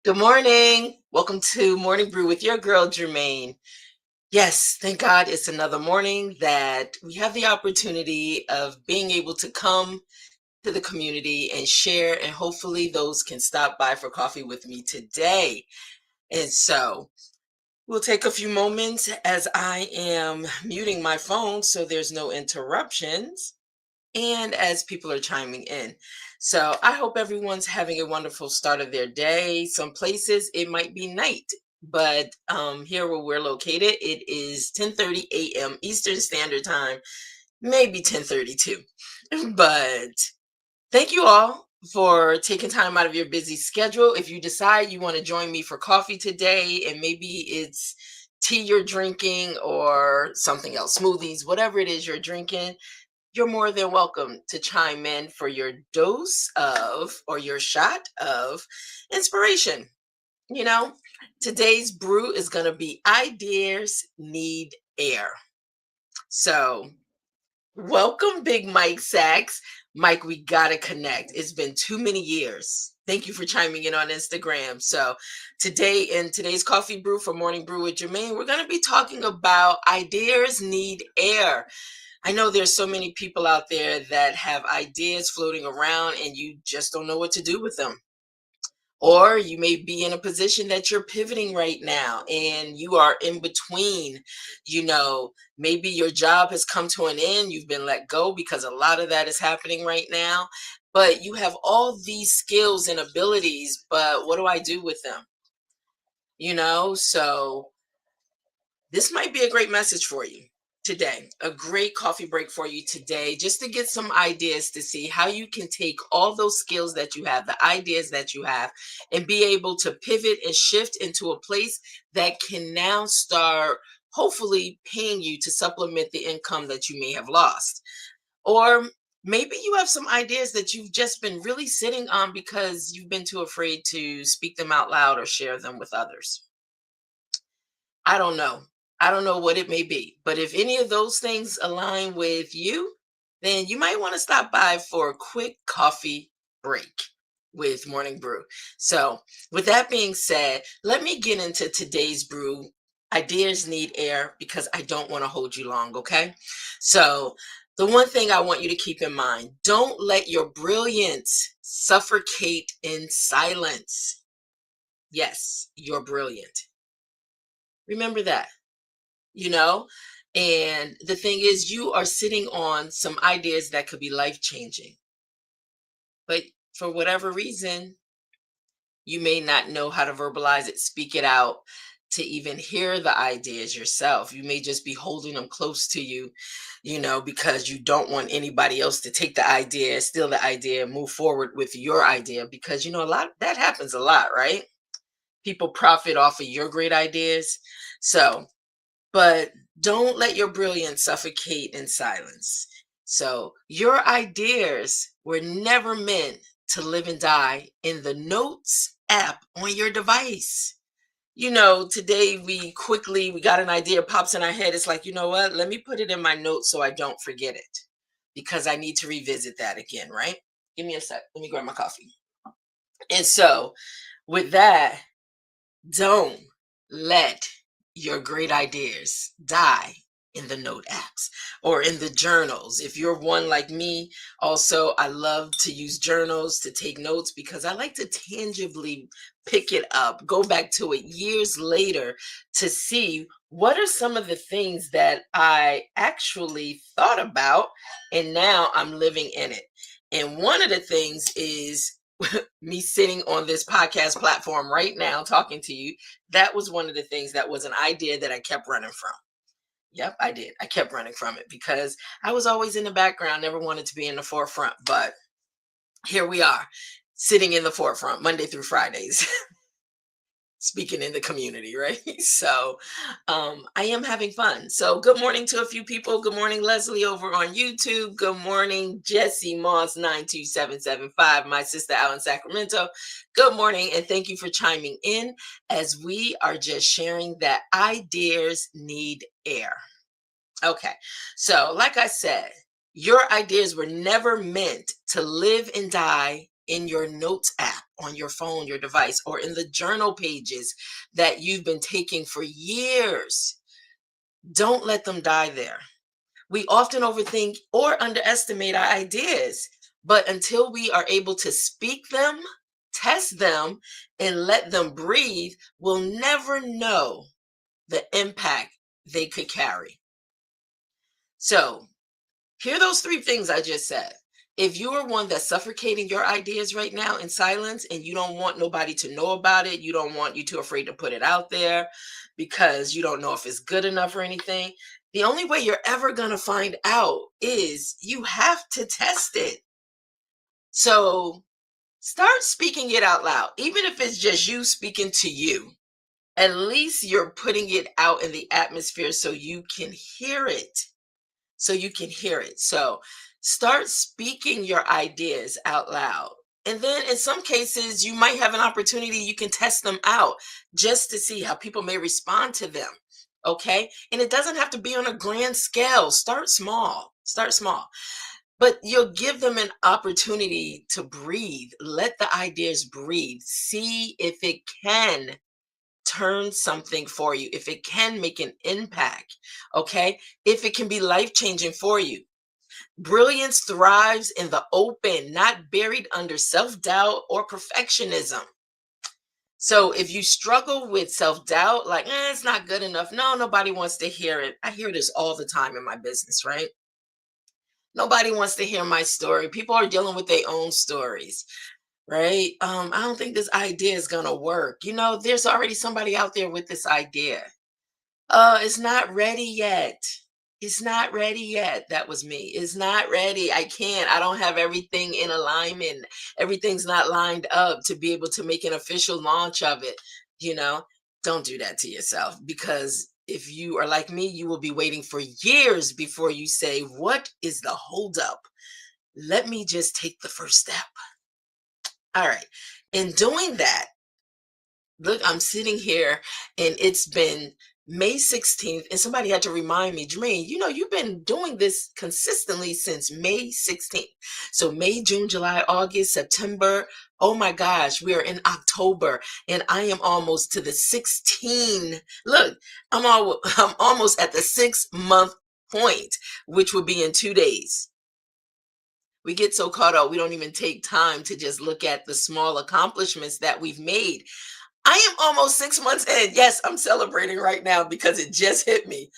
Good morning. Welcome to Morning Brew with your girl, Germaine. Yes, thank God it's another morning that we have the opportunity of being able to come to the community and share, and hopefully, those can stop by for coffee with me today. And so, we'll take a few moments as I am muting my phone so there's no interruptions and as people are chiming in. So I hope everyone's having a wonderful start of their day. Some places it might be night, but here where we're located, it is 10:30 a.m. Eastern Standard Time, maybe 10:32. But thank you all for taking time out of your busy schedule. If you decide you want to join me for coffee today, and maybe it's tea you're drinking or something else, smoothies, whatever it is you're drinking, you're more than welcome to chime in for your dose of or your shot of inspiration. You know, today's brew is going to be Ideas Need Air. So, welcome, Big Mike Sachs. Mike, we got to connect. It's been too many years. Thank you for chiming in on Instagram. So, today in today's Coffee Brew for Morning Brew with Germaine, we're going to be talking about ideas need air. I know there's so many people out there that have ideas floating around and you just don't know what to do with them. Or you may be in a position that you're pivoting right now and you are in between. Maybe your job has come to an end, you've been let go because a lot of that is happening right now. But you have all these skills and abilities, but what do I do with them? So this might be a great message for you today, a great coffee break for you today, just to get some ideas to see how you can take all those skills that you have, the ideas that you have, and be able to pivot and shift into a place that can now start hopefully paying you to supplement the income that you may have lost. Or maybe you have some ideas that you've just been really sitting on because you've been too afraid to speak them out loud or share them with others. I don't know. I don't know what it may be, but if any of those things align with you, then you might want to stop by for a quick coffee break with Morning Brew. So, with that being said, let me get into today's brew. Ideas need air because I don't want to hold you long, okay? So, the one thing I want you to keep in mind, don't let your brilliance suffocate in silence. Yes, you're brilliant. Remember that. you know? And the thing is, you are sitting on some ideas that could be life changing, but for whatever reason, you may not know how to verbalize it, speak it out, to even hear the ideas yourself. You may just be holding them close to you, because you don't want anybody else to take the idea, steal the idea, move forward with your idea, because, a lot that happens a lot, right? People profit off of your great ideas. So, but don't let your brilliance suffocate in silence. So, your ideas were never meant to live and die in the Notes app on your device. Today we got an idea pops in our head. It's like, you know what? Let me put it in my notes so I don't forget it because I need to revisit that again, right? Give me a sec. Let me grab my coffee. And so, with that, don't let your great ideas die in the note apps or in the journals. If you're one like me, also, I love to use journals to take notes because I like to tangibly pick it up, go back to it years later to see what are some of the things that I actually thought about and now I'm living in it. And one of the things is me sitting on this podcast platform right now talking to you. That was one of the things that was an idea that I kept running from. Yep, I did. I kept running from it because I was always in the background, never wanted to be in the forefront. But here we are, sitting in the forefront Monday through Fridays, speaking in the community, right? So I am having fun. So good morning to a few people. Good morning, Leslie over on YouTube. Good morning, Jesse Moss 92775, my sister out in Sacramento. Good morning, and thank you for chiming in as we are just sharing that ideas need air. Okay, so like I said, your ideas were never meant to live and die in your notes app on your phone, your device, or in the journal pages that you've been taking for years. Don't let them die there. We often overthink or underestimate our ideas, but until we are able to speak them, test them, and let them breathe, we'll never know the impact they could carry. So, hear those three things I just said. If you are one that's suffocating your ideas right now in silence and you don't want nobody to know about it, you don't want you too afraid to put it out there because you don't know if it's good enough or anything, the only way you're ever going to find out is you have to test it. So start speaking it out loud, even if it's just you speaking to you. At least you're putting it out in the atmosphere so you can hear it. So start speaking your ideas out loud. And then in some cases, you might have an opportunity, you can test them out just to see how people may respond to them. Okay. And it doesn't have to be on a grand scale. Start small. Start small. But you'll give them an opportunity to breathe. Let the ideas breathe. See if it can turn something for you, if it can make an impact, okay? If it can be life changing for you. Brilliance thrives in the open, not buried under self doubt or perfectionism. So if you struggle with self doubt, like, it's not good enough, no, nobody wants to hear it. I hear this all the time in my business, right? Nobody wants to hear my story. People are dealing with their own stories, right? I don't think this idea is going to work. There's already somebody out there with this idea. It's not ready yet. It's not ready yet. That was me. It's not ready. I can't. I don't have everything in alignment. Everything's not lined up to be able to make an official launch of it. You know, don't do that to yourself, because if you are like me, you will be waiting for years before you say, what is the holdup? Let me just take the first step. All right. In doing that, look, I'm sitting here and it's been May 16th, and somebody had to remind me, Germaine, you've been doing this consistently since May 16th. So May, June, July, August, September. Oh my gosh, we are in October and I am almost to the 16. Look, I'm almost at the 6 month point, which will be in 2 days. We get so caught up, we don't even take time to just look at the small accomplishments that we've made. I am almost 6 months in. Yes, I'm celebrating right now because it just hit me.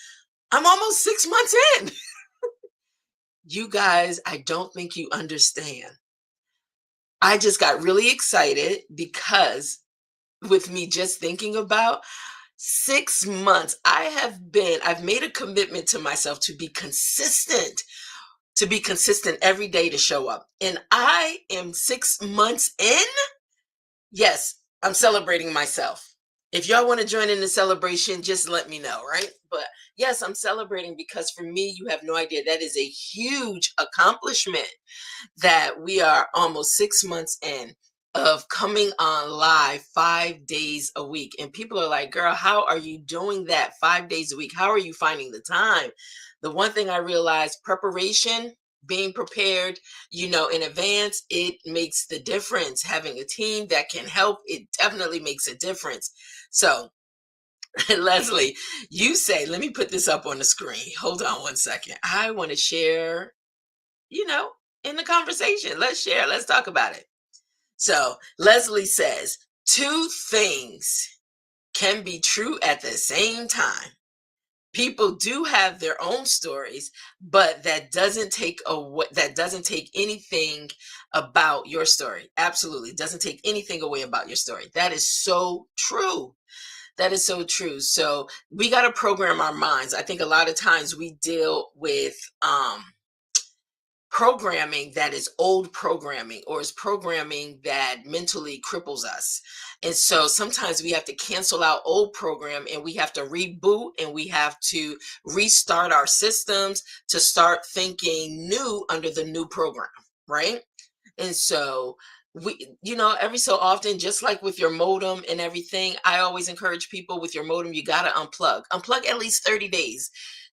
I'm almost 6 months in. You guys, I don't think you understand. I just got really excited because with me just thinking about 6 months, I've made a commitment to myself to be consistent every day to show up. And I am 6 months in. Yes, I'm celebrating myself. If y'all want to join in the celebration, just let me know, right? But yes, I'm celebrating because for me, you have no idea. That is a huge accomplishment that we are almost 6 months in of coming on live 5 days a week. And people are like, girl, how are you doing that 5 days a week? How are you finding the time? The one thing I realized, preparation, being prepared, in advance, it makes the difference. Having a team that can help, it definitely makes a difference. So, Leslie, you say, let me put this up on the screen. Hold on one second. I want to share, you know, in the conversation. Let's share. Let's talk about it. So, Leslie says, two things can be true at the same time. People do have their own stories, but that doesn't take anything about your story. Absolutely doesn't take anything away about your story. That is so true. That is so true. So we got to program our minds. I think a lot of times we deal with programming that is old programming, or is programming that mentally cripples us. And so sometimes we have to cancel out old program and we have to reboot and we have to restart our systems to start thinking new under the new program, right? And so every so often, just like with your modem and everything, I always encourage people with your modem, you got to unplug at least 30 days.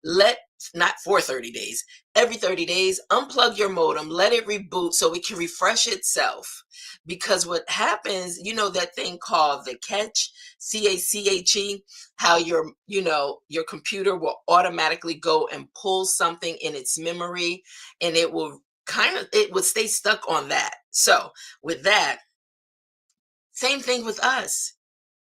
let not for 30 days, every 30 days, unplug your modem, let it reboot so it can refresh itself. Because what happens, that thing called the cache, how your computer will automatically go and pull something in its memory, and it would stay stuck on that. So with that, same thing with us.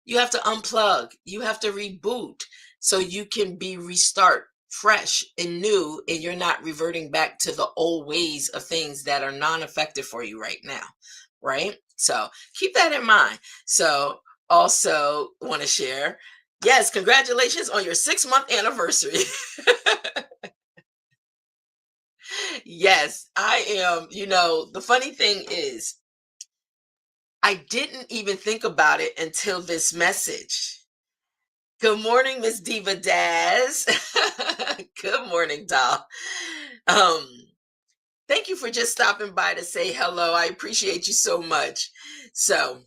You have to unplug, you have to reboot so you can be restart fresh and new, and you're not reverting back to the old ways of things that are non-effective for you right now. Right? So keep that in mind. So also want to share, yes, congratulations on your 6-month anniversary. Yes, I am. The funny thing is, I didn't even think about it until this message. Good morning, Miss Diva Daz. Good morning, doll. Um, Thank you for just stopping by to say hello. I appreciate you so much. So,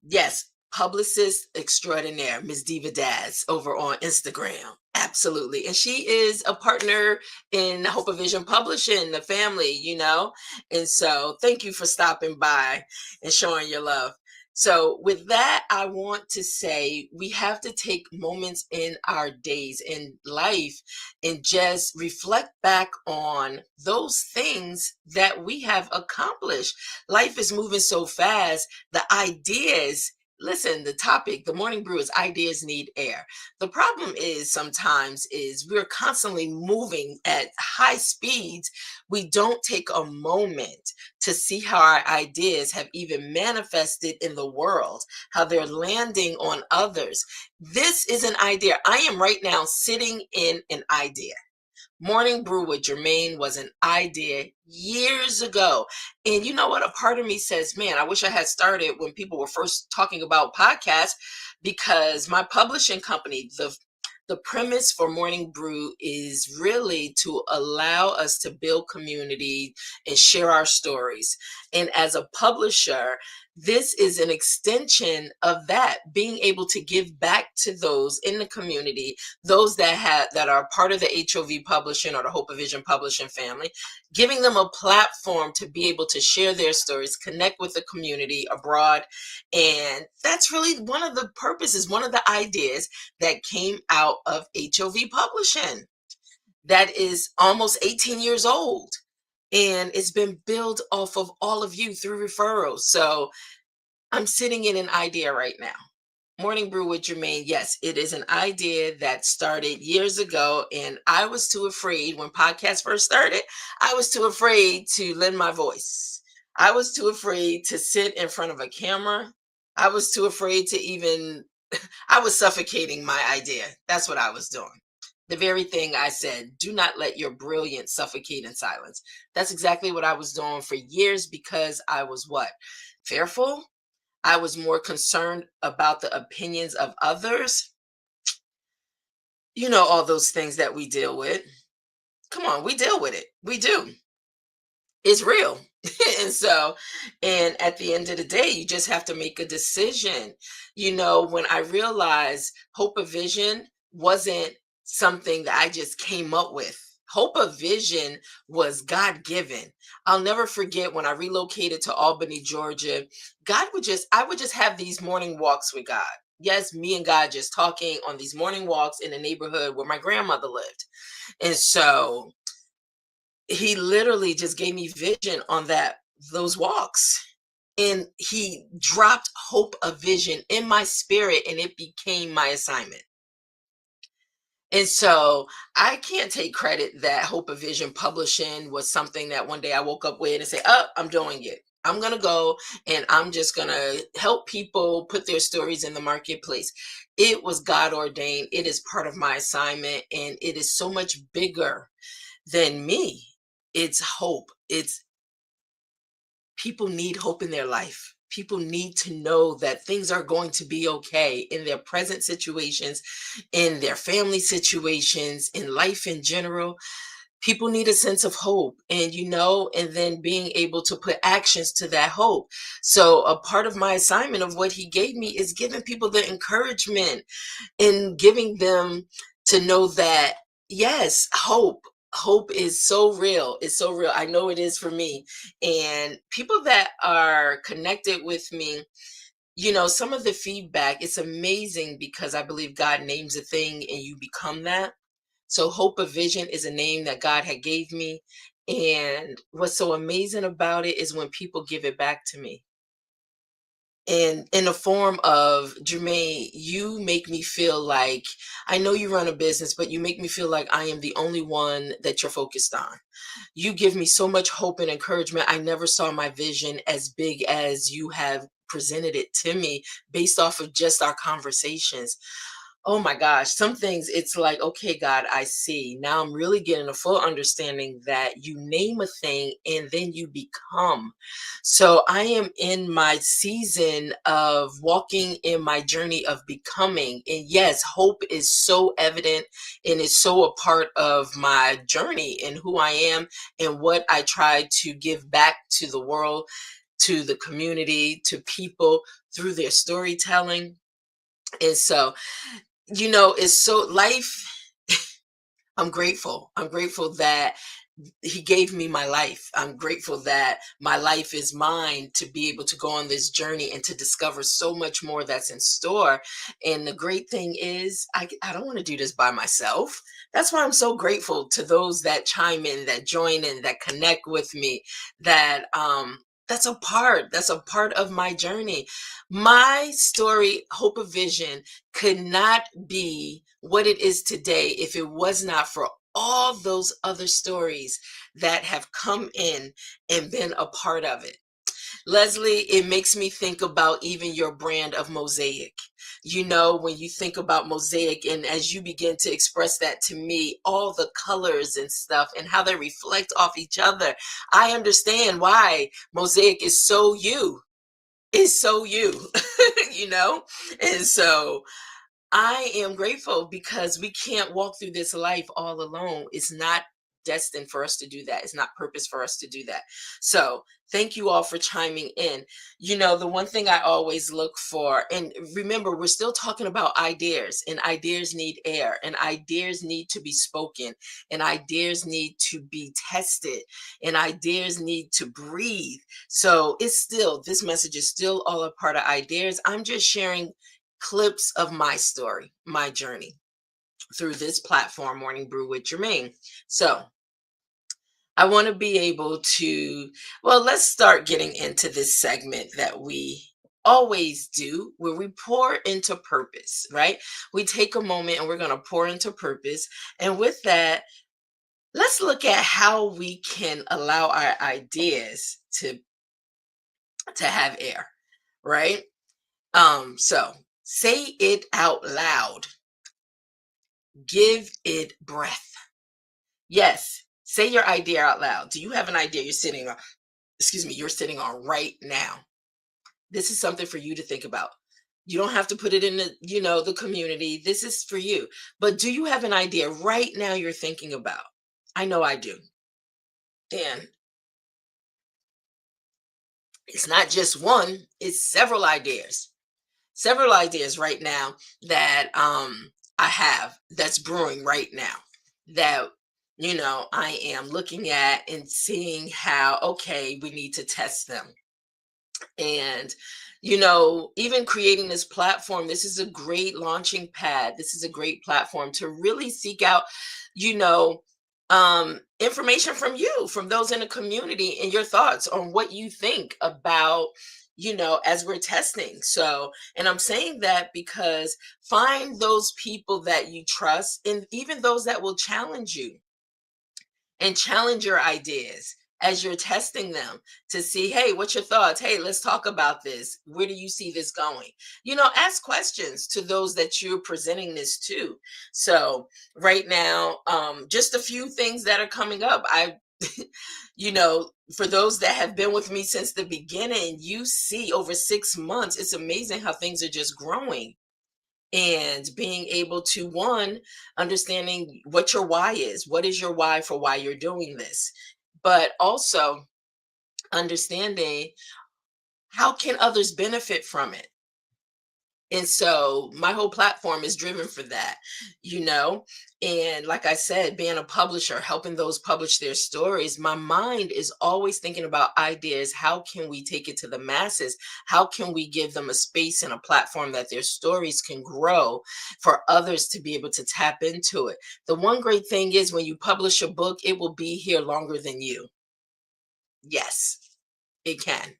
yes, publicist extraordinaire, Miss Diva Daz over on Instagram. Absolutely. And she is a partner in Hope of Vision Publishing, the family. And so thank you for stopping by and showing your love. So, with that, I want to say we have to take moments in our days in life and just reflect back on those things that we have accomplished. Life is moving so fast, the ideas. Listen, the topic, the morning brew is ideas need air. The problem is sometimes is we're constantly moving at high speeds. We don't take a moment to see how our ideas have even manifested in the world, how they're landing on others. This is an idea. I am right now sitting in an idea. Morning Brew with Germaine was an idea years ago. And you know what? A part of me says, man, I wish I had started when people were first talking about podcasts, because my publishing company, the premise for Morning Brew is really to allow us to build community and share our stories. And as a publisher, this is an extension of that, being able to give back to those in the community, those that are part of the HOV Publishing or the Hope of Vision Publishing family, giving them a platform to be able to share their stories, connect with the community abroad. And that's really one of the purposes, one of the ideas that came out of HOV Publishing, that is almost 18 years old. And it's been built off of all of you through referrals. So I'm sitting in an idea right now. Morning Brew with Germaine. Yes, it is an idea that started years ago. And I was too afraid when podcasts first started. I was too afraid to lend my voice. I was too afraid to sit in front of a camera. I was too afraid to even, I was suffocating my idea. That's what I was doing. The very thing I said, do not let your brilliance suffocate in silence. That's exactly what I was doing for years, because I was what? Fearful? I was more concerned about the opinions of others. All those things that we deal with. Come on, we deal with it. We do. It's real. and so, and at the end of the day, you just have to make a decision. When I realized Hope of Vision wasn't something that I just came up with. Hope of Vision was God given. I'll never forget when I relocated to Albany, Georgia. I would just have these morning walks with God. Yes, me and God just talking on these morning walks in the neighborhood where my grandmother lived. And so he literally just gave me vision on those walks. And he dropped Hope of Vision in my spirit, and it became my assignment. And so I can't take credit that Hope of Vision Publishing was something that one day I woke up with and say, oh, I'm doing it. I'm going to go and I'm just going to help people put their stories in the marketplace. It was God ordained. It is part of my assignment, and it is so much bigger than me. It's hope. It's people need hope in their life. People need to know that things are going to be okay in their present situations, in their family situations, in life in general. People need a sense of hope, and then being able to put actions to that hope. So a part of my assignment of what he gave me is giving people the encouragement and giving them to know that Yes, hope. Hope is so real. It's so real. I know it is for me. And people that are connected with me, some of the feedback, it's amazing because I believe God names a thing and you become that. So Hope of Vision is a name that God had gave me. And what's so amazing about it is when people give it back to me. And in the form of Germaine, you make me feel like I know you run a business, but you make me feel like I am the only one that you're focused on. You give me so much hope and encouragement. I never saw my vision as big as you have presented it to me based off of just our conversations. Oh my gosh, some things it's like, okay, God, I see. Now I'm really getting a full understanding that you name a thing and then you become. So I am in my season of walking in my journey of becoming. And yes, hope is so evident and is so a part of my journey and who I am and what I try to give back to the world, to the community, to people through their storytelling. And so it's so life. I'm grateful. I'm grateful that he gave me my life. I'm grateful that my life is mine to be able to go on this journey and to discover so much more that's in store. And the great thing is, I don't want to do this by myself. That's why I'm so grateful to those that chime in, that join in, that connect with me, that's a part of my journey. My story, Hope of Vision, could not be what it is today if it was not for all those other stories that have come in and been a part of it. Leslie, it makes me think about even your brand of mosaic. When you think about mosaic, and as you begin to express that to me, all the colors and stuff and how they reflect off each other, I understand why mosaic is so you. Is so you, you know? And so I am grateful because we can't walk through this life all alone. It's not destined for us to do that. It's not purpose for us to do that. So, thank you all for chiming in. The one thing I always look for, and remember, we're still talking about ideas, and ideas need air, and ideas need to be spoken, and ideas need to be tested, and ideas need to breathe. So, this message is still all a part of ideas. I'm just sharing clips of my story, my journey through this platform, Morning Brew with Germaine. So I want to be able to, well, let's start getting into this segment that we always do where we pour into purpose, right? We take a moment and we're going to pour into purpose. And with that, let's look at how we can allow our ideas to have air, right? So say it out loud. Give it breath. Yes. Say your idea out loud. Do you have an idea you're sitting on right now? This is something for you to think about. You don't have to put it in the community. This is for you. But do you have an idea right now you're thinking about? I know I do. And it's not just one, it's several ideas right now that I have that's brewing right now that I am looking at and seeing how okay we need to test them. And even creating this platform, this is a great launching pad. This is a great platform to really seek out you know information from you, from those in the community, and your thoughts on what you think about as we're testing. So, and I'm saying that because find those people that you trust, and even those that will challenge you and challenge your ideas as you're testing them to see, hey, what's your thoughts? Hey, let's talk about this. Where do you see this going? Ask questions to those that you're presenting this to. So right now, just a few things that are coming up. For those that have been with me since the beginning, you see over 6 months, it's amazing how things are just growing, and being able to one understanding what your why is, what is your why for why you're doing this, but also understanding how can others benefit from it. And so my whole platform is driven for that, you know? And like I said, being a publisher, helping those publish their stories, my mind is always thinking about ideas. How can we take it to the masses? How can we give them a space and a platform that their stories can grow for others to be able to tap into it? The one great thing is when you publish a book, it will be here longer than you. Yes, it can.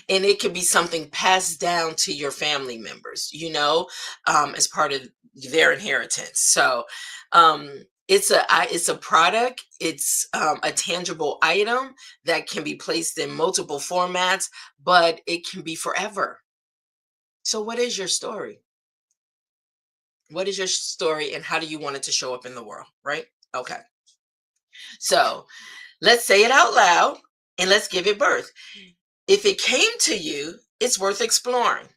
And it could be something passed down to your family members, as part of their inheritance. So um, it's a product. It's a tangible item that can be placed in multiple formats, but it can be forever. So, what is your story? What is your story, and how do you want it to show up in the world? Right? Okay. So let's say it out loud and let's give it birth. If it came to you, it's worth exploring.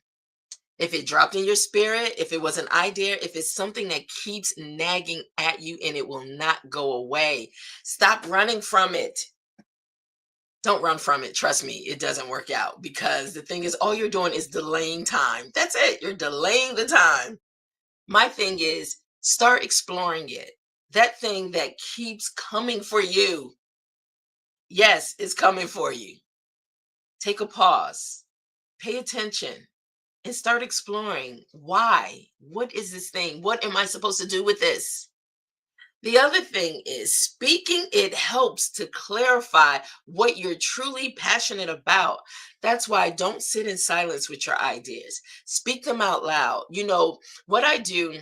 If it dropped in your spirit, if it was an idea, if it's something that keeps nagging at you and it will not go away, stop running from it. Don't run from it. Trust me, it doesn't work out, because the thing is, all you're doing is delaying time. That's it. You're delaying the time. My thing is, start exploring it. That thing that keeps coming for you. Yes, it's coming for you. Take a pause, pay attention, and start exploring. Why? What is this thing? What am I supposed to do with this? The other thing is, speaking it helps to clarify what you're truly passionate about. That's why don't sit in silence with your ideas. Speak them out loud. What I do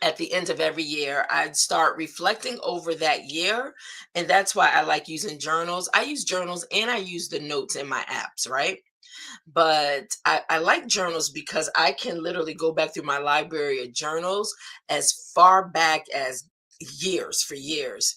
at the end of every year, I start reflecting over that year. And that's why I like using journals. I use journals and I use the notes in my apps, right? But I like journals because I can literally go back through my library of journals as far back as years, for years.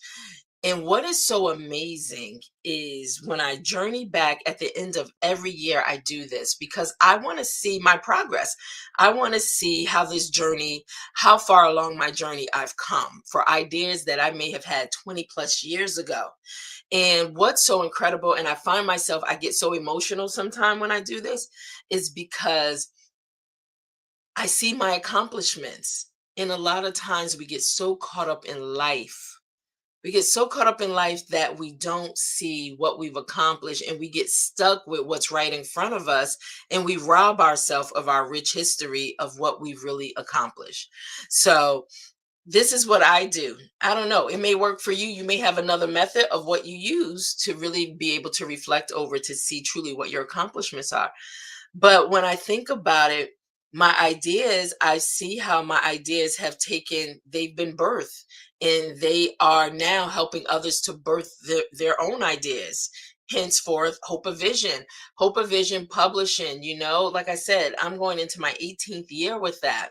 And what is so amazing is when I journey back at the end of every year, I do this because I want to see my progress. I want to see how this journey, how far along my journey I've come for ideas that I may have had 20 plus years ago. And what's so incredible, and I find myself, I get so emotional sometimes when I do this, is because I see my accomplishments. And a lot of times we get so caught up in life. We get so caught up in life that we don't see what we've accomplished, and we get stuck with what's right in front of us, and we rob ourselves of our rich history of what we've really accomplished. So, this is what I do. I don't know. It may work for you. You may have another method of what you use to really be able to reflect over to see truly what your accomplishments are. But when I think about it, my ideas, I see how my ideas they've been birthed, and they are now helping others to birth their own ideas. Henceforth, Hope of Vision Publishing, like I said, I'm going into my 18th year with that.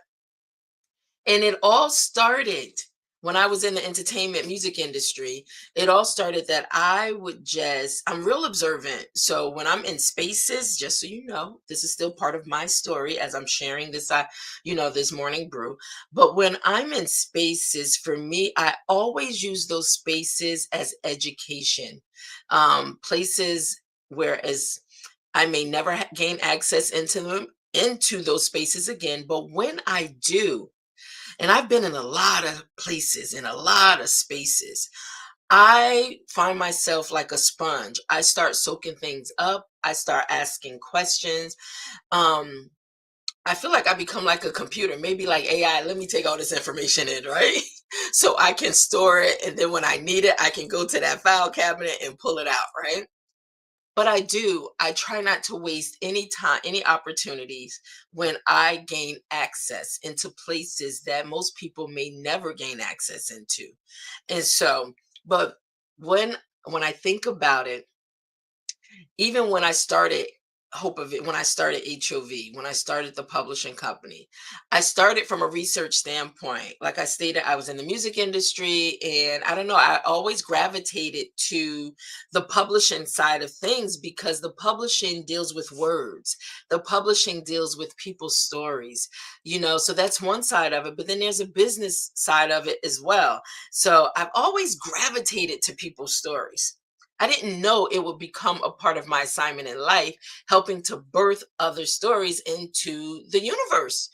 And it all started when I was in the entertainment music industry. It all started that I'm real observant. So when I'm in spaces, just so you know, this is still part of my story as I'm sharing this, this morning brew. But when I'm in spaces, for me, I always use those spaces as education. Places whereas I may never gain access into those spaces again. But when I do, and I've been in a lot of places, in a lot of spaces, I find myself like a sponge. I start soaking things up. I start asking questions. Um, I feel like I become like a computer, maybe like AI. Let me take all this information in, right? So I can store it. And then when I need it, I can go to that file cabinet and pull it out, right? But I try not to waste any time, any opportunities when I gain access into places that most people may never gain access into. And so, but when when I think about it, even when I started when I started HOV, when I started the publishing company, I started from a research standpoint. Like I stated, I was in the music industry, and I don't know, I always gravitated to the publishing side of things because the publishing deals with words, the publishing deals with people's stories, so that's one side of it. But then there's a business side of it as well. So I've always gravitated to people's stories. I didn't know it would become a part of my assignment in life, helping to birth other stories into the universe.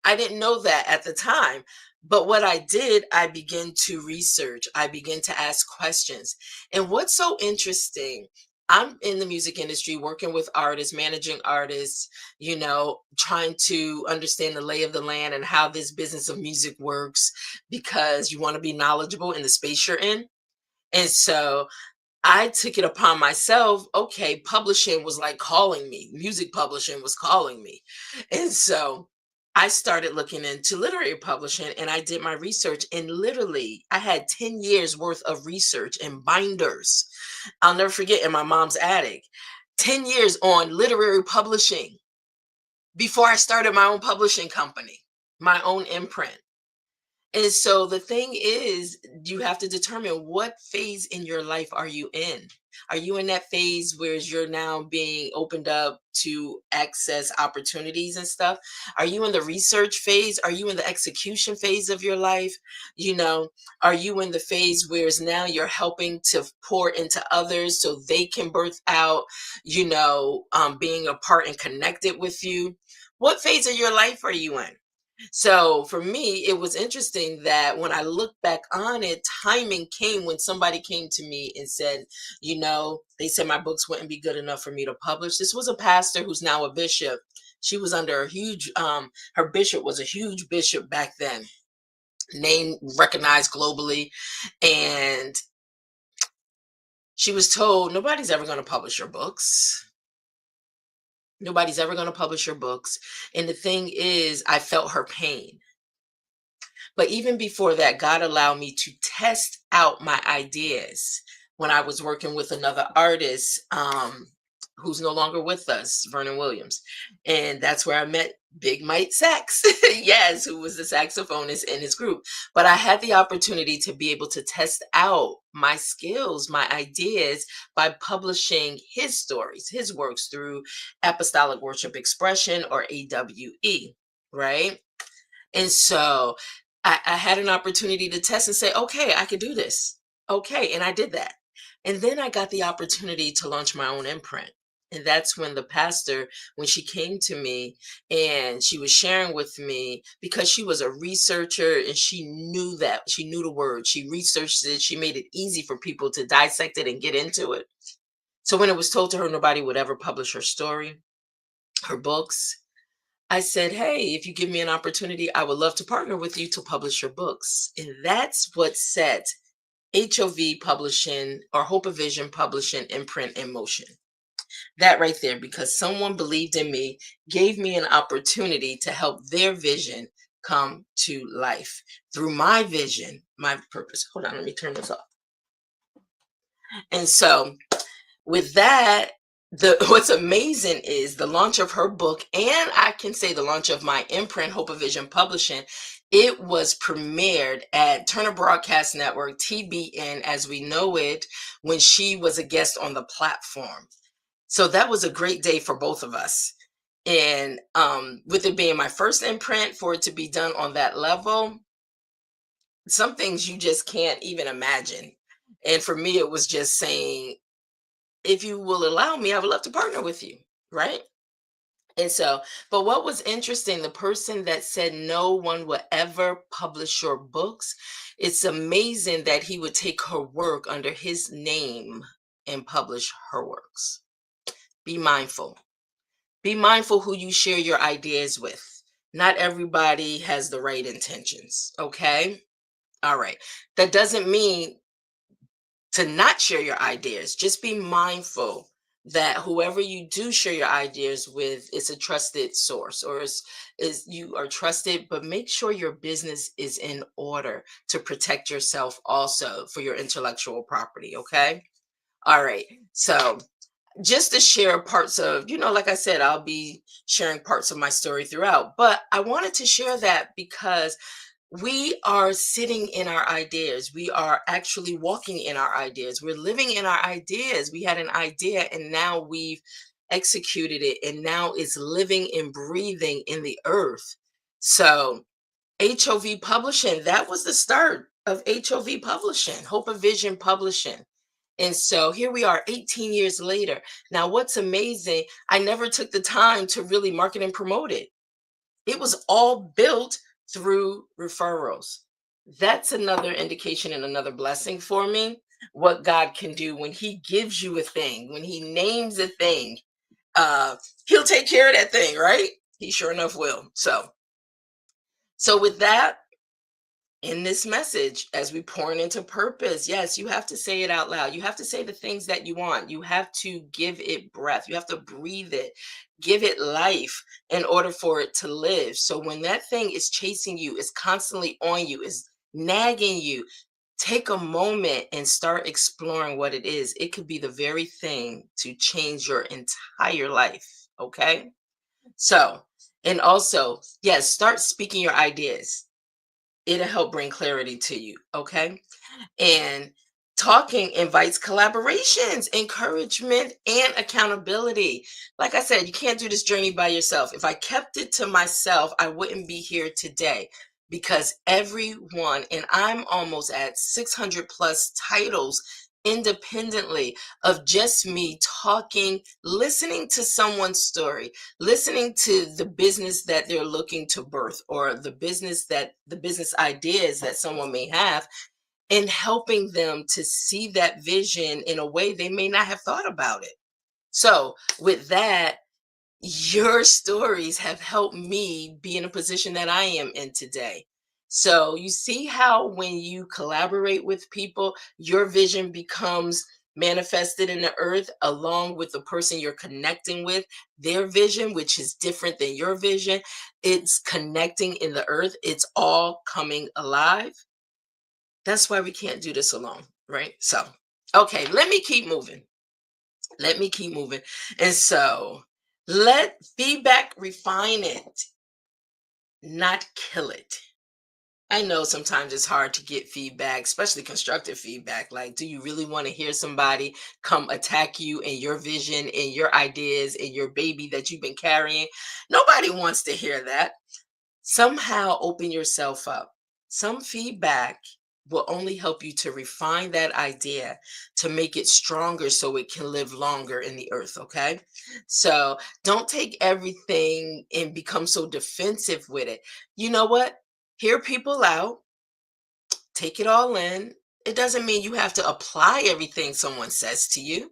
I didn't know that at the time. But what I did, I began to research, I began to ask questions. And what's so interesting, I'm in the music industry working with artists, managing artists, trying to understand the lay of the land and how this business of music works because you want to be knowledgeable in the space you're in. And so I took it upon myself. Okay, publishing was like calling me. Music publishing was calling me. And so I started looking into literary publishing and I did my research. And literally, I had 10 years worth of research and binders. I'll never forget in my mom's attic, 10 years on literary publishing before I started my own publishing company, my own imprint. And so the thing is, you have to determine what phase in your life are you in? Are you in that phase where you're now being opened up to access opportunities and stuff? Are you in the research phase? Are you in the execution phase of your life? You know, are you in the phase where it's now you're helping to pour into others so they can birth out, being a part and connected with you? What phase of your life are you in? So for me, it was interesting that when I look back on it, timing came when somebody came to me and said, they said my books wouldn't be good enough for me to publish. This was a pastor who's now a bishop. She was under a huge, her bishop was a huge bishop back then, name recognized globally. And she was told, nobody's ever going to publish your books. Nobody's ever going to publish your books. And the thing is, I felt her pain. But even before that, God allowed me to test out my ideas when I was working with another artist who's no longer with us, Vernon Williams. And that's where I met Big Mike Sax, yes, who was the saxophonist in his group. But I had the opportunity to be able to test out my skills, my ideas by publishing his stories, his works through Apostolic Worship Expression or AWE, right? And so I had an opportunity to test and say, okay, I could do this. Okay. And I did that. And then I got the opportunity to launch my own imprint. And that's when the pastor, when she came to me and she was sharing with me, because she was a researcher and she knew the word, she researched it, she made it easy for people to dissect it and get into it. So when it was told to her nobody would ever publish her story, her books, I said, hey, if you give me an opportunity, I would love to partner with you to publish your books. And that's what set HOV Publishing or Hope of Vision Publishing imprint in motion. That right there, because someone believed in me, gave me an opportunity to help their vision come to life through my vision, my purpose. Hold on, let me turn this off. And so with that, the what's amazing is the launch of her book, and I can say the launch of my imprint, Hope of Vision Publishing. It was premiered at Turner Broadcast Network, TBN as we know it, when she was a guest on the platform. So that was a great day for both of us. And with it being my first imprint, for it to be done on that level, some things you just can't even imagine. And for me, it was just saying, if you will allow me, I would love to partner with you. Right. And so, but what was interesting, the person that said no one will ever publish your books, it's amazing that he would take her work under his name and publish her works. Be mindful. Be mindful who you share your ideas with. Not everybody has the right intentions. Okay. All right. That doesn't mean to not share your ideas. Just be mindful that whoever you do share your ideas with is a trusted source or is you are trusted, but make sure your business is in order to protect yourself also for your intellectual property. Okay. All right. So just to share parts of, like I said, I'll be sharing parts of my story throughout, but I wanted to share that because we are sitting in our ideas. We are actually walking in our ideas. We're living in our ideas. We had an idea and now we've executed it and now it's living and breathing in the earth. So, HOV Publishing, that was the start of HOV Publishing, Hope of Vision Publishing. And so here we are 18 years later. Now, what's amazing, I never took the time to really market and promote it. It was all built through referrals. That's another indication and another blessing for me. What God can do when He gives you a thing, when He names a thing, uh, He'll take care of that thing, right? He sure enough will. So with that, in this message, as we pouring into purpose, yes, you have to say it out loud. You have to say the things that you want. You have to give it breath. You have to breathe it, give it life in order for it to live. So when that thing is chasing you, is constantly on you, is nagging you, take a moment and start exploring what it is. It could be the very thing to change your entire life. Okay. So, and also, yes, start speaking your ideas. It'll help bring clarity to you. Okay. And talking invites collaborations, encouragement, and accountability. Like I said, you can't do this journey by yourself. If I kept it to myself, I wouldn't be here today because everyone, and I'm almost at 600 plus titles independently of just me talking, listening to someone's story, listening to the business that they're looking to birth or the business ideas that someone may have, and helping them to see that vision in a way they may not have thought about it. So, with that, your stories have helped me be in a position that I am in today. So, you see how when you collaborate with people, your vision becomes manifested in the earth along with the person you're connecting with, their vision, which is different than your vision. It's connecting in the earth, it's all coming alive. That's why we can't do this alone, right? So, okay, let me keep moving. Let me keep moving. And so, let feedback refine it, not kill it. I know sometimes it's hard to get feedback, especially constructive feedback. Like, do you really want to hear somebody come attack you and your vision and your ideas and your baby that you've been carrying? Nobody wants to hear that. Somehow open yourself up. Some feedback will only help you to refine that idea to make it stronger so it can live longer in the earth. Okay. So don't take everything and become so defensive with it. You know what? Hear people out, take it all in. It doesn't mean you have to apply everything someone says to you,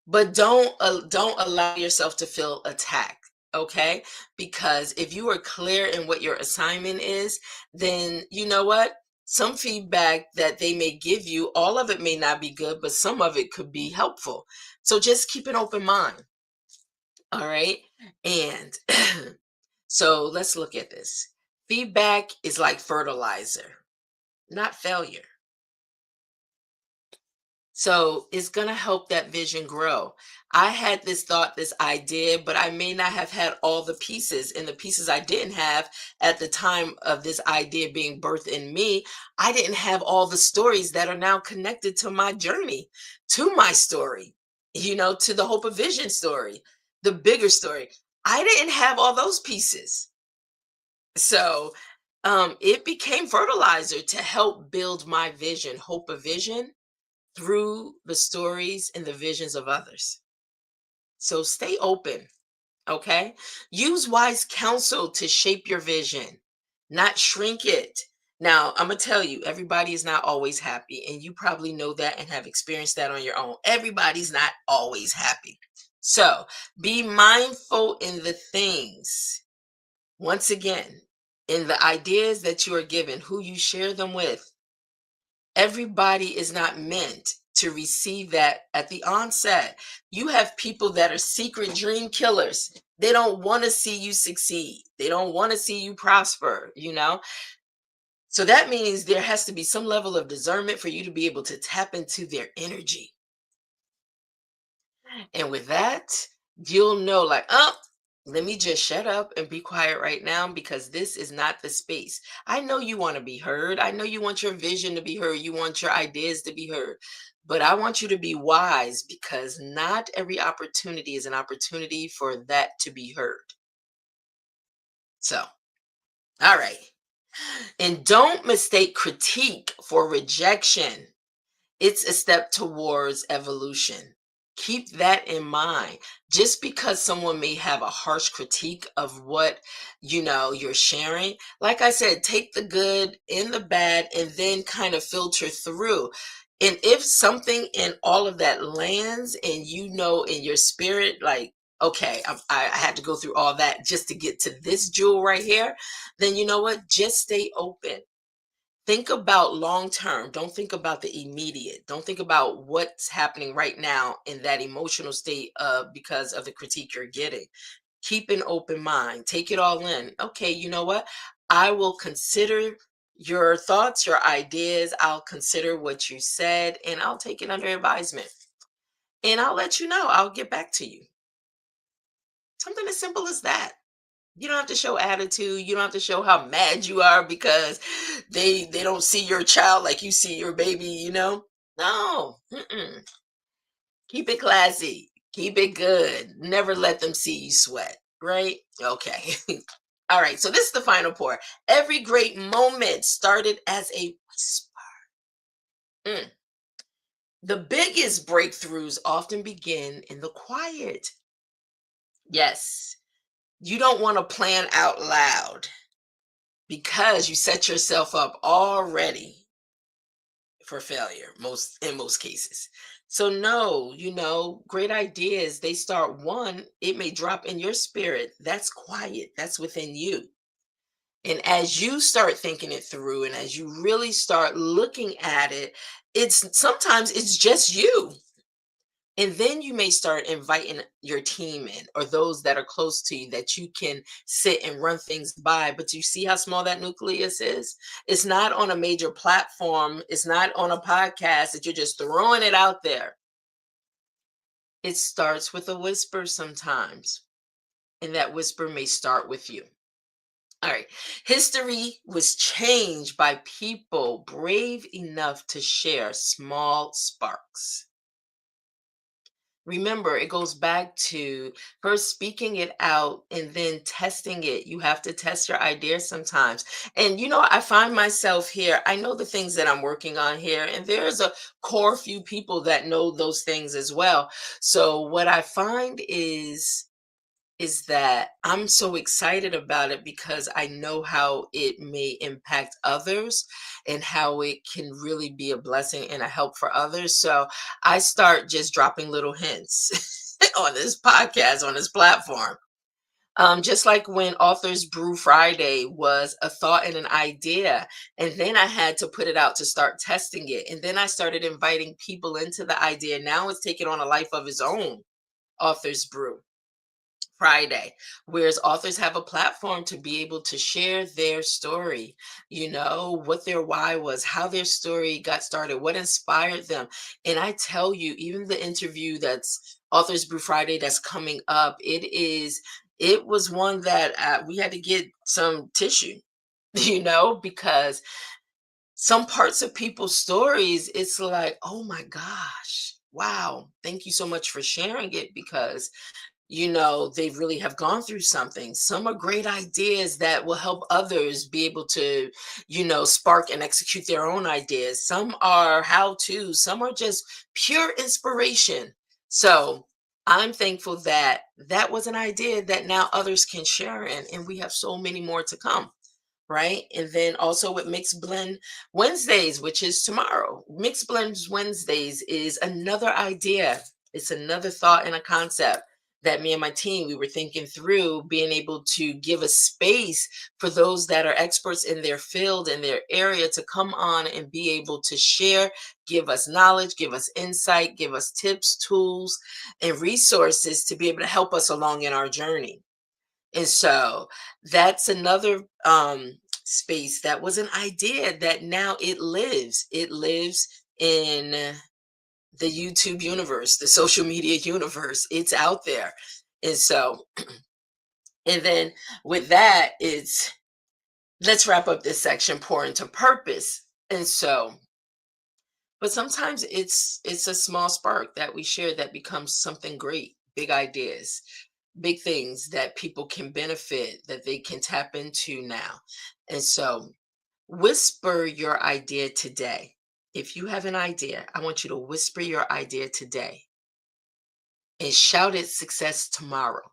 but don't allow yourself to feel attacked, okay? Because if you are clear in what your assignment is, then you know what, some feedback that they may give you, all of it may not be good, but some of it could be helpful. So just keep an open mind. All right. And so let's look at this. Feedback is like fertilizer, not failure. So it's going to help that vision grow. I had this thought, this idea, but I may not have had all the pieces. And the pieces I didn't have at the time of this idea being birthed in me, I didn't have all the stories that are now connected to my journey, to my story, to the Hope of Vision story, the bigger story. I didn't have all those pieces. So it became fertilizer to help build my vision, Hope of Vision, through the stories and the visions of others. So stay open, okay? Use wise counsel to shape your vision, not shrink it. Now, I'm going to tell you, everybody is not always happy, and you probably know that and have experienced that on your own. Everybody's not always happy. So be mindful in the things, once again, in the ideas that you are given, who you share them with. Everybody is not meant to receive that at the onset. You have people that are secret dream killers. They don't want to see you succeed. They don't want to see you prosper. So that means there has to be some level of discernment for you to be able to tap into their energy. And with that, you'll know, like, oh, let me just shut up and be quiet right now because this is not the space. I know you want to be heard. I know you want your vision to be heard. You want your ideas to be heard. But I want you to be wise because not every opportunity is an opportunity for that to be heard. So, all right. And don't mistake critique for rejection. It's a step towards evolution. Keep that in mind. Just because someone may have a harsh critique of what, you're sharing, like I said, take the good and the bad and then kind of filter through. And if something in all of that lands and in your spirit, like, okay, I had to go through all that just to get to this jewel right here, then you know what? Just stay open. Think about long term. Don't think about the immediate. Don't think about what's happening right now in that emotional state of because of the critique you're getting. Keep an open mind. Take it all in. Okay, you know what? I will consider your thoughts, your ideas. I'll consider what you said and I'll take it under advisement. And I'll let you know. I'll get back to you. Something as simple as that. You don't have to show attitude. You don't have to show how mad you are because they don't see your child like you see your baby. No. Mm-mm. Keep it classy. Keep it good. Never let them see you sweat. Right? Okay. All right. So this is the final pour. Every great moment started as a whisper. Mm. The biggest breakthroughs often begin in the quiet. Yes. You don't want to plan out loud because you set yourself up already for failure in most cases. So no, great ideas, they start one, it may drop in your spirit. That's quiet. That's within you. And as you start thinking it through and as you really start looking at it, sometimes it's just you. And then you may start inviting your team in or those that are close to you that you can sit and run things by. But you see how small that nucleus is? It's not on a major platform, it's not on a podcast that you're just throwing it out there. It starts with a whisper sometimes, and that whisper may start with you. All right. History was changed by people brave enough to share small sparks. Remember, it goes back to first speaking it out and then testing it. You have to test your ideas sometimes. And I find myself here. I know the things that I'm working on here, and there's a core few people that know those things as well. So what I find is that I'm so excited about it because I know how it may impact others and how it can really be a blessing and a help for others. So I start just dropping little hints on this podcast, on this platform. Just like when Authors Brew Friday was a thought and an idea, and then I had to put it out to start testing it. And then I started inviting people into the idea. Now it's taken on a life of its own, Authors Brew Friday, whereas authors have a platform to be able to share their story, what their why was, how their story got started, what inspired them. And I tell you, even the interview that's Authors Brew Friday that's coming up, it was one that we had to get some tissue, because some parts of people's stories, it's like, oh my gosh, wow, thank you so much for sharing it because they really have gone through something. Some are great ideas that will help others be able to, spark and execute their own ideas. Some are how to, some are just pure inspiration. So I'm thankful that that was an idea that now others can share in, and we have so many more to come. Right. And then also with Mixed Blend Wednesdays, which is tomorrow. Mixed Blends Wednesdays is another idea. It's another thought and a concept that me and my team, we were thinking through being able to give a space for those that are experts in their field, in their area, to come on and be able to share, give us knowledge, give us insight, give us tips, tools, and resources to be able to help us along in our journey. And so that's another space that was an idea that now it lives. It lives in the YouTube universe, the social media universe. It's out there. And so, and then with that, it's let's wrap up this section, pour into purpose. And so, but sometimes it's a small spark that we share that becomes something great, big ideas, big things that people can benefit, that they can tap into now. And so, whisper your idea today. If you have an idea, I want you to whisper your idea today and shout its success tomorrow.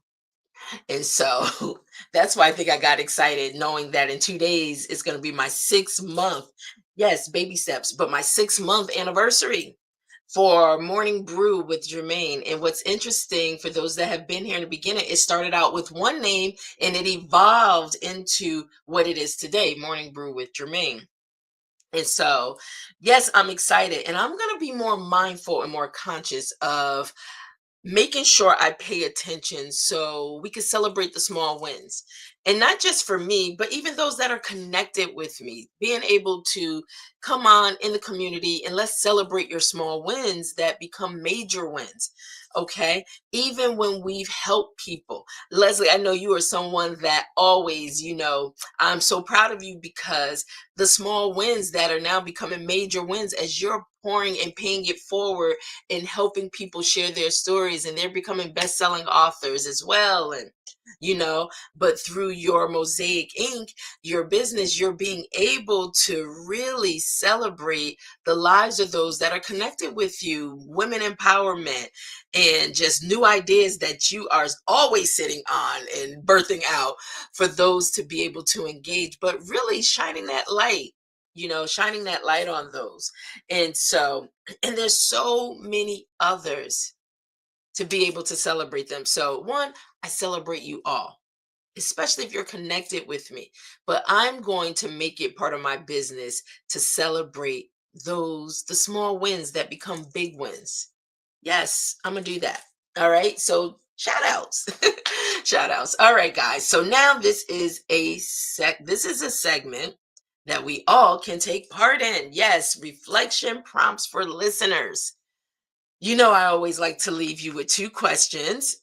And so that's why I think I got excited knowing that in 2 days it's going to be my 6 month, yes, baby steps, but my 6 month anniversary for Morning Brew with Germaine. And what's interesting for those that have been here in the beginning, it started out with one name and it evolved into what it is today, Morning Brew with Germaine. And so, yes, I'm excited and I'm going to be more mindful and more conscious of making sure I pay attention so we can celebrate the small wins. And not just for me, but even those that are connected with me, being able to come on in the community and let's celebrate your small wins that become major wins. Okay. Even when we've helped people. Leslie, I know you are someone that always, I'm so proud of you because the small wins that are now becoming major wins as you're pouring and paying it forward and helping people share their stories and they're becoming best-selling authors as well, and but through your Mosaic Inc, your business, you're being able to really celebrate the lives of those that are connected with you, women empowerment, and just new ideas that you are always sitting on and birthing out for those to be able to engage, but really shining that light, shining that light on those. And so, and there's so many others to be able to celebrate them. So, one, I celebrate you all, especially if you're connected with me. But I'm going to make it part of my business to celebrate the small wins that become big wins. Yes, I'm gonna do that. All right. So shout outs. Shout outs. All right, guys. So now this is a segment that we all can take part in. Yes, reflection prompts for listeners. I always like to leave you with two questions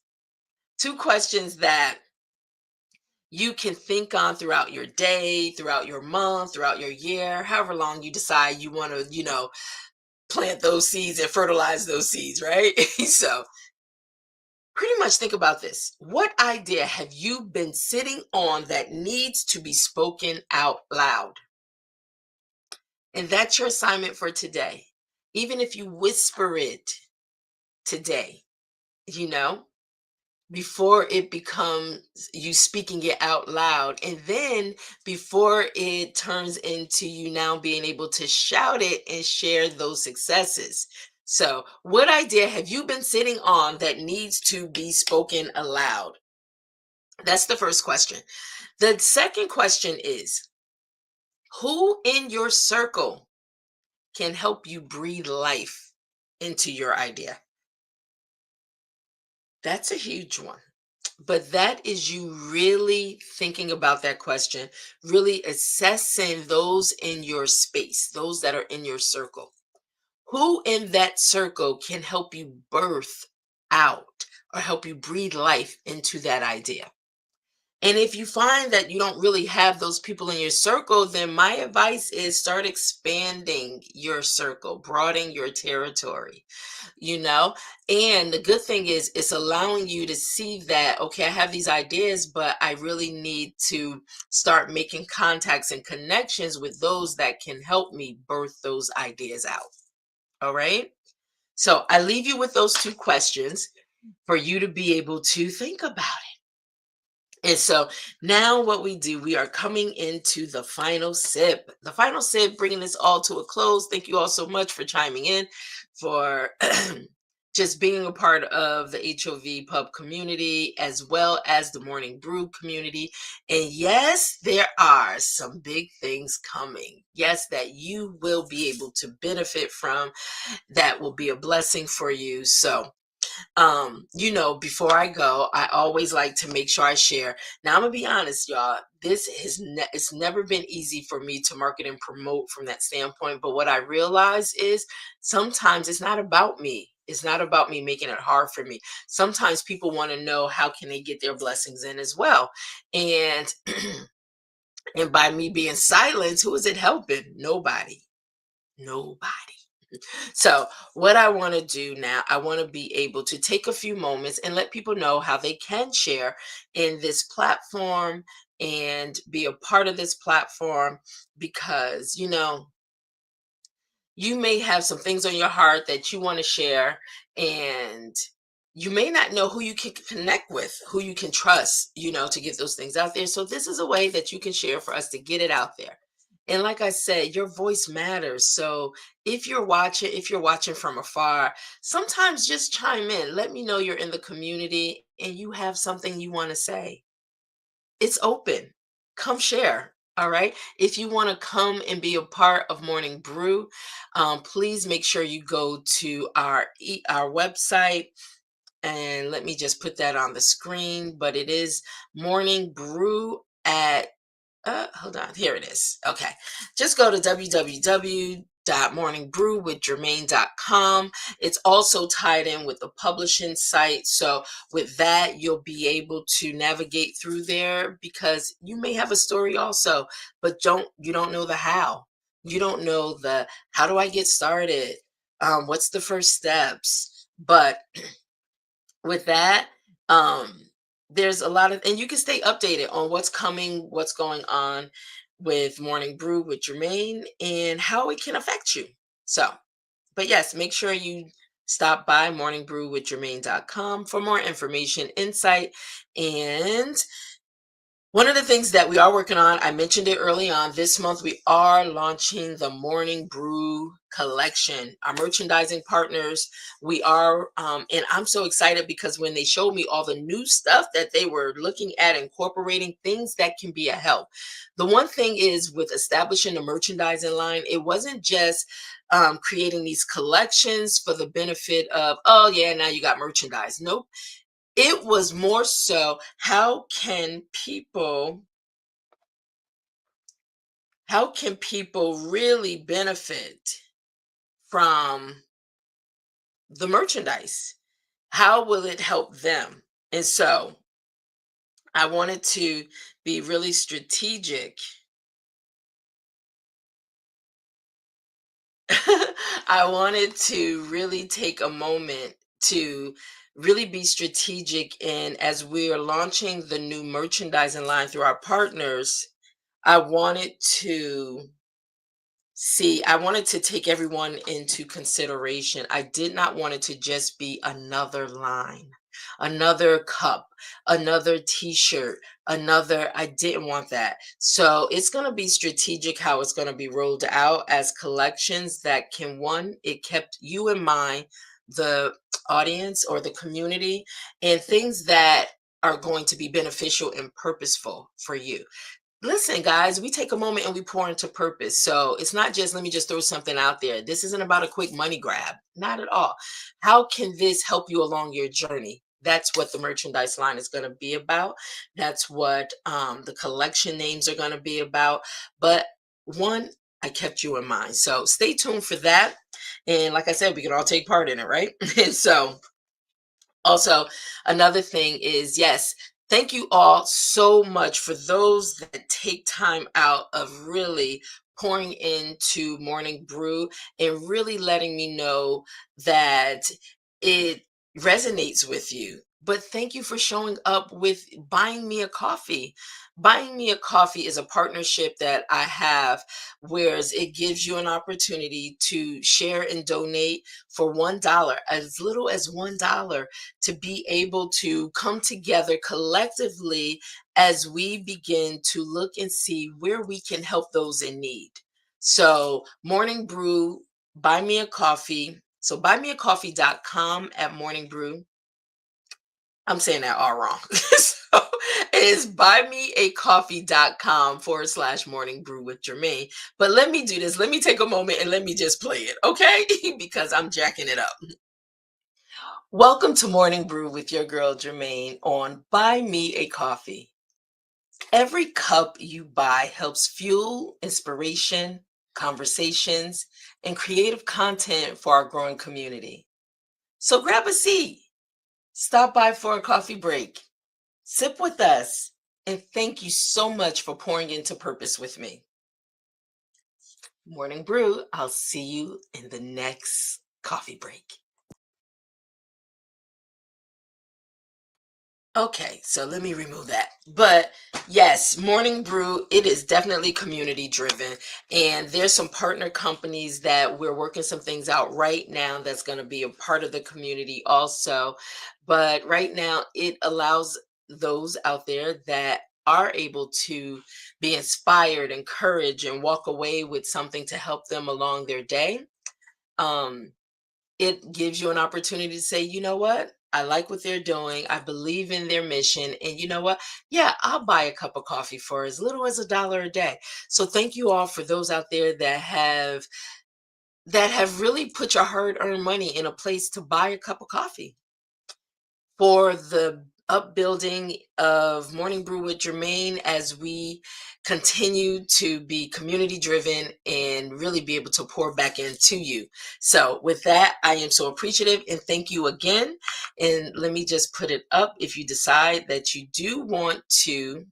that you can think on throughout your day, throughout your month, throughout your year, however long you decide you want to, plant those seeds and fertilize those seeds, right? So pretty much think about this. What idea have you been sitting on that needs to be spoken out loud? And that's your assignment for today. Even if you whisper it today, you know, before it becomes you speaking it out loud. And then before it turns into you now being able to shout it and share those successes. So, what idea have you been sitting on that needs to be spoken aloud? That's the first question. The second question is, who in your circle can help you breathe life into your idea? That's a huge one. But that is you really thinking about that question, really assessing those in your space, those that are in your circle. Who in that circle can help you birth out or help you breathe life into that idea? And if you find that you don't really have those people in your circle, then my advice is start expanding your circle, broadening your territory, you know? And the good thing is it's allowing you to see that, okay, I have these ideas, but I really need to start making contacts and connections with those that can help me birth those ideas out. All right. So I leave you with those two questions for you to be able to think about. And so now what we do, we are coming into the final sip. The final sip, bringing this all to a close. Thank you all so much for chiming in, for just being a part of the HOV pub community, as well as the Morning Brew community. And yes, there are some big things coming. Yes, that you will be able to benefit from, that will be a blessing for you. So before I go, I always like to make sure I share. Now I'm gonna be honest, y'all, it's never been easy for me to market and promote from that standpoint, but what I realize is sometimes it's not about me. It's not about me making it hard for me. Sometimes people want to know how can they get their blessings in as well. And and by me being silent, who is it helping? Nobody. Nobody. So, what I want to do now, I want to be able to take a few moments and let people know how they can share in this platform and be a part of this platform because, You may have some things on your heart that you want to share, and you may not know who you can connect with, who you can trust, to get those things out there. So this is a way that you can share for us to get it out there. And like I said, your voice matters. So if you're watching from afar, sometimes just chime in. Let me know you're in the community and you have something you want to say. It's open. Come share. All right. If you want to come and be a part of Morning Brew, please make sure you go to our website, and let me just put that on the screen. But it is Morning Brew at hold on, here it is. Okay. Just go to www.morningbrewwithgermaine.com. It's also tied in with the publishing site. So with that, you'll be able to navigate through there because you may have a story also, but you don't know the how. You don't know the how do I get started? What's the first steps? But with that, there's a lot of, and you can stay updated on what's coming, what's going on with Morning Brew with Germaine and how it can affect you. So, but yes, make sure you stop by morningbrewwithgermaine.com for more information, insight, and one of the things that we are working on, I mentioned it early on, this month we are launching the Morning Brew collection. Our merchandising partners, we are, and I'm so excited because when they showed me all the new stuff that they were looking at incorporating, things that can be a help. The one thing is with establishing a merchandising line, it wasn't just creating these collections for the benefit of, oh yeah, now you got merchandise. Nope, it was more so how can people really benefit from the merchandise? How will it help them? And so I wanted to be really strategic. I wanted to really take a moment to really be strategic in as we are launching the new merchandising line through our partners. I wanted to I wanted to take everyone into consideration. I did not want it to just be another line, another cup, another t-shirt, I didn't want that. So it's going to be strategic how it's going to be rolled out as collections that can, one, it kept you in mind, the audience or the community, and things that are going to be beneficial and purposeful for you. Listen, guys, we take a moment and we pour into purpose. So it's not just let me just throw something out there. This isn't about a quick money grab. Not at all. How can this help you along your journey? That's what the merchandise line is going to be about. That's what the collection names are going to be about. But one, I kept you in mind. So stay tuned for that. And like I said, we can all take part in it, right? And so also, another thing is, yes, thank you all so much for those that take time out of really pouring into Morning Brew and really letting me know that it resonates with you. But thank you for showing up with buying me a coffee. Buying me a coffee is a partnership that I have, whereas it gives you an opportunity to share and donate for $1, as little as $1, to be able to come together collectively as we begin to look and see where we can help those in need. So, Morning Brew, buy me a coffee. So, buymeacoffee.com at Morning Brew. I'm saying that all wrong. So, it's buymeacoffee.com / Morning Brew with Jermaine. But let me do this. Let me take a moment and let me just play it, okay? Because I'm jacking it up. Welcome to Morning Brew with your girl Germaine on Buy Me a Coffee. Every cup you buy helps fuel inspiration, conversations, and creative content for our growing community. So grab a seat, stop by for a coffee break, sip with us, and thank you so much for pouring into purpose with me. Morning Brew, I'll see you in the next coffee break. Okay, so let me remove that. But yes, Morning Brew, it is definitely community driven. And there's some partner companies that we're working some things out right now that's going to be a part of the community also. But right now, it allows those out there that are able to be inspired, encouraged, and walk away with something to help them along their day. Um, it gives you an opportunity to say, you know what? I like what they're doing. I believe in their mission. And you know what? Yeah, I'll buy a cup of coffee for as little as $1 a day. So thank you all for those out there that have really put your hard-earned money in a place to buy a cup of coffee for the upbuilding of Morning Brew with Germaine as we continue to be community driven and really be able to pour back into you. So, with that, I am so appreciative and thank you again. And let me just put it up if you decide that you do want to.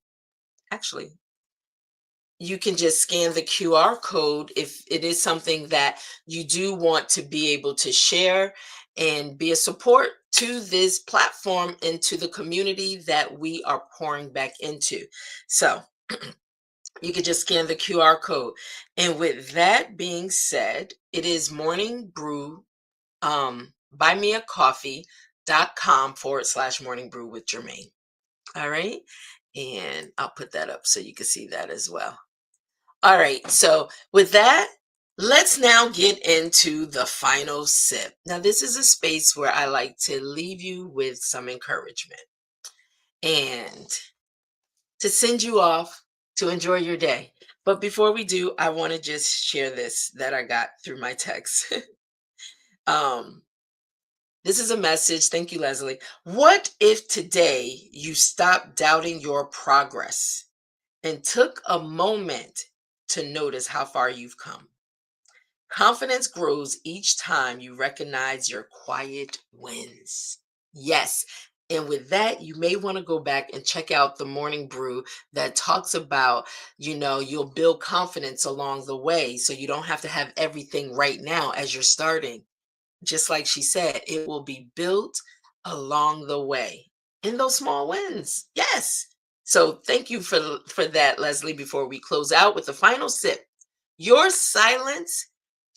Actually, you can just scan the QR code if it is something that you do want to be able to share and be a support to this platform and to the community that we are pouring back into. So you can just scan the QR code. And with that being said, it is Morning Brew, buymeacoffee.com/, Morning Brew with Germaine. All right. And I'll put that up so you can see that as well. All right, so with that, let's now get into the final sip. Now, this is a space where I like to leave you with some encouragement and to send you off to enjoy your day. But before we do, I want to just share this that I got through my text. um, this is a message. Thank you, Leslie. What if today you stopped doubting your progress and took a moment to notice how far you've come? Confidence grows each time you recognize your quiet wins. Yes. And with that, you may want to go back and check out the Morning Brew that talks about, you'll build confidence along the way. So you don't have to have everything right now as you're starting. Just like she said, it will be built along the way in those small wins. Yes. So thank you for that, Leslie, before we close out with the final sip. Your silence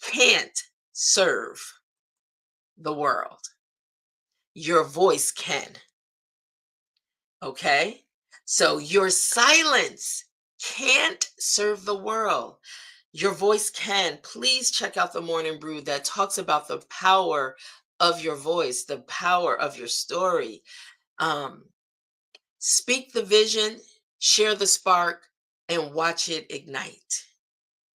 can't serve the world. Your voice can. Okay? So your silence can't serve the world. Your voice can. Please check out the Morning Brew that talks about the power of your voice, the power of your story. Um, Speak the vision, share the spark, and watch it ignite.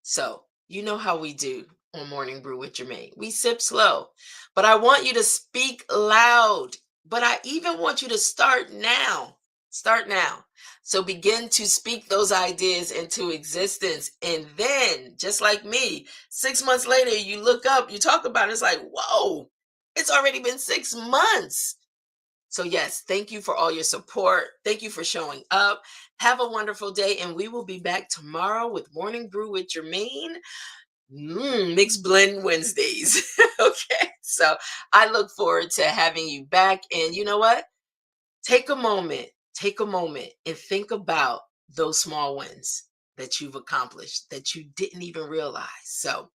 So, you know how we do on Morning Brew with Germaine. We sip slow, but I want you to speak loud. But I even want you to start now. Start now. So begin to speak those ideas into existence. And then, just like me, 6 months later, you look up, you talk about it, it's like, whoa, it's already been 6 months. So, yes, thank you for all your support. Thank you for showing up. Have a wonderful day, and we will be back tomorrow with Morning Brew with Germaine. Mixed Blend Wednesdays. Okay, so I look forward to having you back. And you know what? Take a moment and think about those small wins that you've accomplished that you didn't even realize. So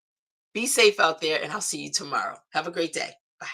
be safe out there, and I'll see you tomorrow. Have a great day. Bye.